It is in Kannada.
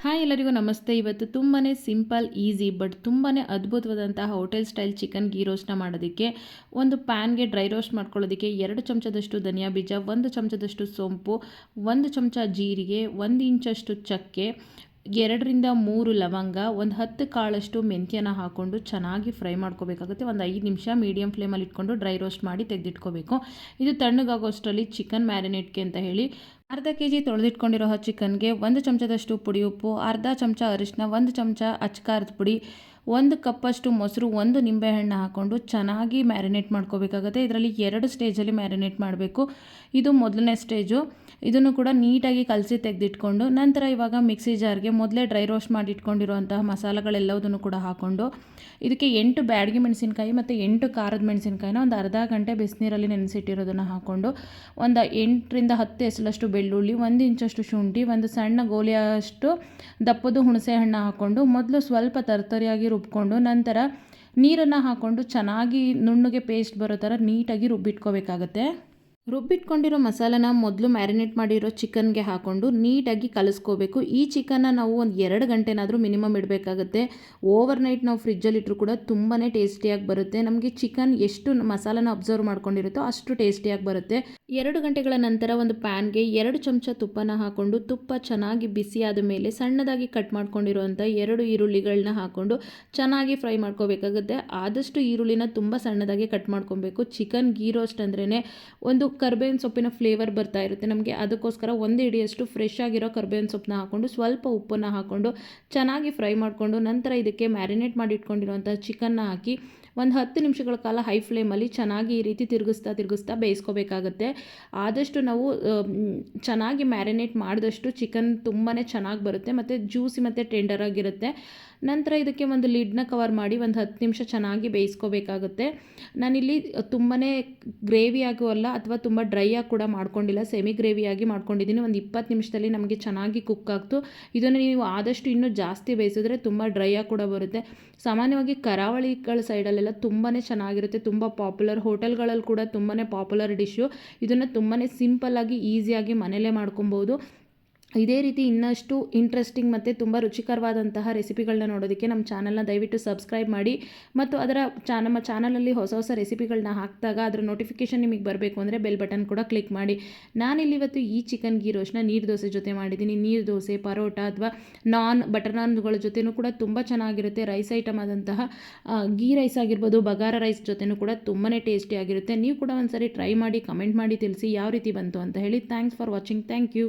ಹಾಯ್ ಎಲ್ಲರಿಗೂ ನಮಸ್ತೆ. ಇವತ್ತು ತುಂಬಾ ಸಿಂಪಲ್ ಈಸಿ ಬಟ್ ತುಂಬಾ ಅದ್ಭುತವಾದಂತಹ ಹೋಟೆಲ್ ಸ್ಟೈಲ್ ಚಿಕನ್ ಗೀ ರೋಸ್ಟ್ನ ಮಾಡೋದಕ್ಕೆ ಒಂದು ಪ್ಯಾನ್ಗೆ ಡ್ರೈ ರೋಸ್ಟ್ ಮಾಡ್ಕೊಳ್ಳೋದಕ್ಕೆ 2 ಚಮಚದಷ್ಟು ಧನಿಯಾ ಬೀಜ, 1 ಚಮಚದಷ್ಟು ಸೋಂಪು, 1 ಚಮಚ ಜೀರಿಗೆ, 1 ಇಂಚಷ್ಟು ಚಕ್ಕೆ, 2ರಿಂದ 3 ಲವಂಗ, ಒಂದು 10 ಕಾಳಷ್ಟು ಮೆಂತ್ಯನ ಹಾಕ್ಕೊಂಡು ಚೆನ್ನಾಗಿ ಫ್ರೈ ಮಾಡ್ಕೋಬೇಕಾಗುತ್ತೆ. ಒಂದು 5 ನಿಮಿಷ ಮೀಡಿಯಂ ಫ್ಲೇಮಲ್ಲಿ ಇಟ್ಕೊಂಡು ಡ್ರೈ ರೋಸ್ಟ್ ಮಾಡಿ ತೆಗೆದಿಟ್ಕೋಬೇಕು. ಇದು ತಣ್ಣಗಾಗೋಷ್ಟರಲ್ಲಿ ಚಿಕನ್ ಮ್ಯಾರಿನೇಟ್ಗೆ ಅಂತ ಹೇಳಿ ಅರ್ಧ ಕೆಜಿ ತೊಳೆದಿಟ್ಕೊಂಡಿರೋ ಚಿಕನ್ಗೆ 1 ಚಮಚದಷ್ಟು ಪುಡಿ ಉಪ್ಪು, ಅರ್ಧ ಚಮಚ ಅರಿಶಿನ, 1 ಚಮಚ ಅಚ್ಕಾರದ ಪುಡಿ, 1 ಕಪ್ಪಷ್ಟು ಮೊಸರು, 1 ನಿಂಬೆಹಣ್ಣು ಹಾಕ್ಕೊಂಡು ಚೆನ್ನಾಗಿ ಮ್ಯಾರಿನೇಟ್ ಮಾಡ್ಕೋಬೇಕಾಗುತ್ತೆ. ಇದರಲ್ಲಿ 2 ಸ್ಟೇಜಲ್ಲಿ ಮ್ಯಾರಿನೇಟ್ ಮಾಡಬೇಕು. ಇದು ಮೊದಲನೇ ಸ್ಟೇಜು. ಇದನ್ನು ಕೂಡ ನೀಟಾಗಿ ಕಲಸಿ ತೆಗೆದಿಟ್ಕೊಂಡು ನಂತರ ಇವಾಗ ಮಿಕ್ಸಿ ಜಾರ್ಗೆ ಮೊದಲೇ ಡ್ರೈ ರೋಸ್ಟ್ ಮಾಡಿ ಇಟ್ಕೊಂಡಿರುವಂತಹ ಮಸಾಲೆಗಳೆಲ್ಲದನ್ನು ಕೂಡ ಹಾಕ್ಕೊಂಡು ಇದಕ್ಕೆ 8 ಬ್ಯಾಡಗಿ ಮೆಣಸಿನಕಾಯಿ ಮತ್ತು 8 ಖಾರದ ಮೆಣಸಿನಕಾಯಿನ ಒಂದು ಅರ್ಧ ಗಂಟೆ ಬಿಸಿನೀರಲ್ಲಿ ನೆನೆಸಿಟ್ಟಿರೋದನ್ನು ಹಾಕ್ಕೊಂಡು ಒಂದು 8ರಿಂದ 10 ಎಸಳಷ್ಟು ಬೆಳ್ಳುಳ್ಳಿ, 1 ಇಂಚಷ್ಟು ಶುಂಠಿ, ಒಂದು ಸಣ್ಣ ಗೋಲಿಯಷ್ಟು ದಪ್ಪದು ಹುಣಸೆ ಹಣ್ಣು ಹಾಕ್ಕೊಂಡು ಮೊದಲು ಸ್ವಲ್ಪ ತರ್ತರಿಯಾಗಿ ರುಬ್ಕೊಂಡು ನಂತರ ನೀರನ್ನು ಹಾಕ್ಕೊಂಡು ಚೆನ್ನಾಗಿ ನುಣ್ಣಗೆ ಪೇಸ್ಟ್ ಬರೋ ಥರ ನೀಟಾಗಿ ರುಬ್ಬಿಟ್ಕೋಬೇಕಾಗತ್ತೆ. ರುಬ್ಬಿಟ್ಕೊಂಡಿರೋ ಮಸಾಲನ ಮೊದಲು ಮ್ಯಾರಿನೇಟ್ ಮಾಡಿರೋ ಚಿಕನ್ಗೆ ಹಾಕ್ಕೊಂಡು ನೀಟಾಗಿ ಕಲಿಸ್ಕೋಬೇಕು. ಈ ಚಿಕನ್ನ ನಾವು ಒಂದು 2 ಗಂಟೆನಾದರೂ ಮಿನಿಮಮ್ ಇಡಬೇಕಾಗುತ್ತೆ. ಓವರ್ ನೈಟ್ ನಾವು ಫ್ರಿಜ್ಜಲ್ಲಿಟ್ಟರು ಕೂಡ ತುಂಬಾ ಟೇಸ್ಟಿಯಾಗಿ ಬರುತ್ತೆ. ನಮಗೆ ಚಿಕನ್ ಎಷ್ಟು ಮಸಾಲನ ಅಬ್ಸರ್ವ್ ಮಾಡ್ಕೊಂಡಿರುತ್ತೋ ಅಷ್ಟು ಟೇಸ್ಟಿಯಾಗಿ ಬರುತ್ತೆ. 2 ಗಂಟೆಗಳ ನಂತರ ಒಂದು ಪ್ಯಾನ್ಗೆ 2 ಚಮಚ ತುಪ್ಪನ ಹಾಕ್ಕೊಂಡು ತುಪ್ಪ ಚೆನ್ನಾಗಿ ಬಿಸಿಯಾದ ಮೇಲೆ ಸಣ್ಣದಾಗಿ ಕಟ್ ಮಾಡ್ಕೊಂಡಿರುವಂಥ 2 ಈರುಳ್ಳಿಗಳನ್ನ ಹಾಕ್ಕೊಂಡು ಚೆನ್ನಾಗಿ ಫ್ರೈ ಮಾಡ್ಕೋಬೇಕಾಗುತ್ತೆ. ಆದಷ್ಟು ಈರುಳ್ಳಿನ ತುಂಬ ಸಣ್ಣದಾಗಿ ಕಟ್ ಮಾಡ್ಕೊಬೇಕು. ಚಿಕನ್ ಗೀ ರೋಸ್ಟ್ ಅಂದ್ರೇ ಒಂದು ಕರ್ಬೇವಿನ ಸೊಪ್ಪಿನ ಫ್ಲೇವರ್ ಬರ್ತಾ ಇರುತ್ತೆ ನಮಗೆ. ಅದಕ್ಕೋಸ್ಕರ 1 ಹಿಡಿಯಷ್ಟು ಫ್ರೆಶ್ ಆಗಿರೋ ಕರ್ಬೇವಿನ ಸೊಪ್ಪನ್ನ ಹಾಕ್ಕೊಂಡು ಸ್ವಲ್ಪ ಉಪ್ಪನ್ನು ಹಾಕ್ಕೊಂಡು ಚೆನ್ನಾಗಿ ಫ್ರೈ ಮಾಡಿಕೊಂಡು ನಂತರ ಇದಕ್ಕೆ ಮ್ಯಾರಿನೇಟ್ ಮಾಡಿ ಇಟ್ಕೊಂಡಿರುವಂಥ ಚಿಕನ್ನ ಹಾಕಿ ಒಂದು 10 ನಿಮಿಷಗಳ ಕಾಲ ಹೈ ಫ್ಲೇಮಲ್ಲಿ ಚೆನ್ನಾಗಿ ಈ ರೀತಿ ತಿರುಗಿಸ್ತಾ ಬೇಯಿಸ್ಕೋಬೇಕಾಗತ್ತೆ. ಆದಷ್ಟು ನಾವು ಚೆನ್ನಾಗಿ ಮ್ಯಾರಿನೇಟ್ ಮಾಡಿದಷ್ಟು ಚಿಕನ್ ತುಂಬಾ ಚೆನ್ನಾಗಿ ಬರುತ್ತೆ ಮತ್ತು ಜ್ಯೂಸಿ ಮತ್ತು ಟೆಂಡರ್ ಆಗಿರುತ್ತೆ. ನಂತರ ಇದಕ್ಕೆ ಒಂದು ಲಿಡ್ನ ಕವರ್ ಮಾಡಿ ಒಂದು 10 ನಿಮಿಷ ಚೆನ್ನಾಗಿ ಬೇಯಿಸ್ಕೋಬೇಕಾಗುತ್ತೆ. ನಾನಿಲ್ಲಿ ತುಂಬಾ ಗ್ರೇವಿಯಾಗೂ ಅಲ್ಲ ಅಥವಾ ತುಂಬ ಡ್ರೈ ಆಗಿ ಕೂಡ ಮಾಡ್ಕೊಂಡಿಲ್ಲ, ಸೆಮಿ ಗ್ರೇವಿಯಾಗಿ ಮಾಡ್ಕೊಂಡಿದ್ದೀನಿ. ಒಂದು 20 ನಿಮಿಷದಲ್ಲಿ ನಮಗೆ ಚೆನ್ನಾಗಿ ಕುಕ್ ಆಗ್ತು. ಇದನ್ನು ನೀವು ಆದಷ್ಟು ಇನ್ನೂ ಜಾಸ್ತಿ ಬೇಯಿಸಿದ್ರೆ ತುಂಬ ಡ್ರೈ ಆಗಿ ಕೂಡ ಬರುತ್ತೆ. ಸಾಮಾನ್ಯವಾಗಿ ಕರಾವಳಿಗಳ ಸೈಡಲ್ಲೆಲ್ಲ ತುಂಬಾ ಚೆನ್ನಾಗಿರುತ್ತೆ, ತುಂಬ ಪಾಪ್ಯುಲರ್, ಹೋಟೆಲ್ಗಳಲ್ಲಿ ಕೂಡ ತುಂಬಾ ಪಾಪ್ಯುಲರ್ ಡಿಶ್ಶು. ಇದನ್ನು ತುಂಬಾ ಸಿಂಪಲ್ಲಾಗಿ ಈಸಿಯಾಗಿ ಮನೇಲೇ ಮಾಡ್ಕೊಬೋದು. ಇದೇ ರೀತಿ ಇನ್ನಷ್ಟು ಇಂಟ್ರೆಸ್ಟಿಂಗ್ ಮತ್ತು ತುಂಬ ರುಚಿಕರವಾದಂತಹ ರೆಸಿಪಿಗಳನ್ನ ನೋಡೋದಕ್ಕೆ ನಮ್ಮ ಚಾನಲ್ನ ದಯವಿಟ್ಟು ಸಬ್ಸ್ಕ್ರೈಬ್ ಮಾಡಿ ಮತ್ತು ನಮ್ಮ ಚಾನಲಲ್ಲಿ ಹೊಸ ಹೊಸ ರೆಸಿಪಿಗಳನ್ನ ಹಾಕಿದಾಗ ಅದರ ನೋಟಿಫಿಕೇಷನ್ ನಿಮಗೆ ಬರಬೇಕು ಅಂದರೆ ಬೆಲ್ ಬಟನ್ ಕೂಡ ಕ್ಲಿಕ್ ಮಾಡಿ. ನಾನಿಲ್ಲಿ ಇವತ್ತು ಈ ಚಿಕನ್ ಗೀ ರೋಸ್ಟ್ನ ನೀರು ದೋಸೆ ಜೊತೆ ಮಾಡಿದ್ದೀನಿ. ನೀರು ದೋಸೆ, ಪರೋಟ ಅಥವಾ ಬಟರ್ ನಾನ್ಗಳ ಜೊತೆನೂ ಕೂಡ ತುಂಬ ಚೆನ್ನಾಗಿರುತ್ತೆ. ರೈಸ್ ಐಟಮ್ ಆದಂತಹ ಗೀ ರೈಸ್ ಆಗಿರ್ಬೋದು, ಬಗಾರ ರೈಸ್ ಜೊತೆನೂ ಕೂಡ ತುಂಬಾ ಟೇಸ್ಟಿಯಾಗಿರುತ್ತೆ. ನೀವು ಕೂಡ ಒಂದ್ಸರಿ ಟ್ರೈ ಮಾಡಿ ಕಮೆಂಟ್ ಮಾಡಿ ತಿಳಿಸಿ ಯಾವ ರೀತಿ ಬಂತು ಅಂತ ಹೇಳಿ. Thanks for watching. Thank you.